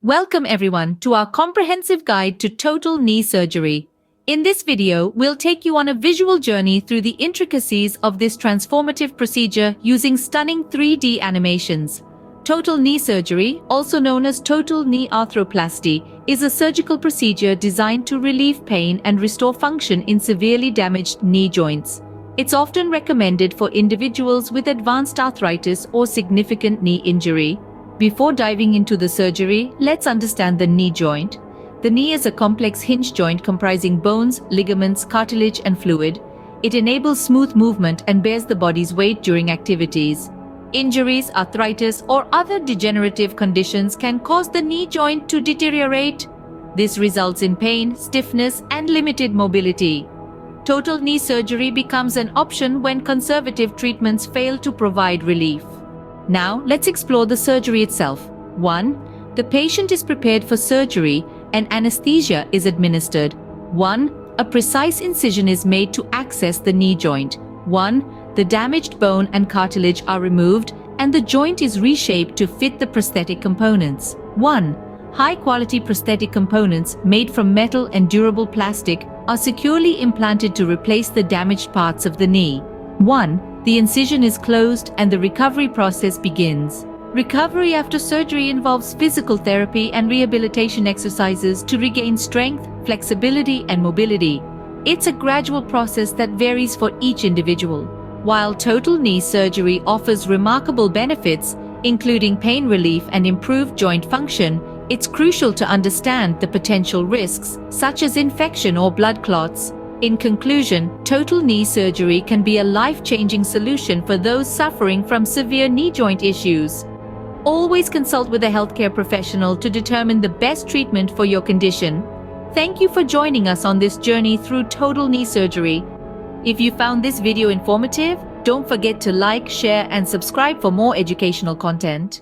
Welcome everyone to our comprehensive guide to total knee surgery. In this video, we'll take you on a visual journey through the intricacies of this transformative procedure using stunning 3D animations. Total knee surgery, also known as total knee arthroplasty, is a surgical procedure designed to relieve pain and restore function in severely damaged knee joints. It's often recommended for individuals with advanced arthritis or significant knee injury. Before diving into the surgery, let's understand the knee joint. The knee is a complex hinge joint comprising bones, ligaments, cartilage, and fluid. It enables smooth movement and bears the body's weight during activities. Injuries, arthritis, or other degenerative conditions can cause the knee joint to deteriorate. This results in pain, stiffness, and limited mobility. Total knee surgery becomes an option when conservative treatments fail to provide relief. Now, let's explore the surgery itself. 1. The patient is prepared for surgery and anesthesia is administered. 1. A precise incision is made to access the knee joint. 1. The damaged bone and cartilage are removed and the joint is reshaped to fit the prosthetic components. 1. High-quality prosthetic components made from metal and durable plastic are securely implanted to replace the damaged parts of the knee. 1. The incision is closed and the recovery process begins. Recovery after surgery involves physical therapy and rehabilitation exercises to regain strength, flexibility, and mobility. It's a gradual process that varies for each individual. While total knee surgery offers remarkable benefits, including pain relief and improved joint function, it's crucial to understand the potential risks, such as infection or blood clots. In conclusion, total knee surgery can be a life-changing solution for those suffering from severe knee joint issues. Always consult with a healthcare professional to determine the best treatment for your condition. Thank you for joining us on this journey through total knee surgery. If you found this video informative, don't forget to like, share, and subscribe for more educational content.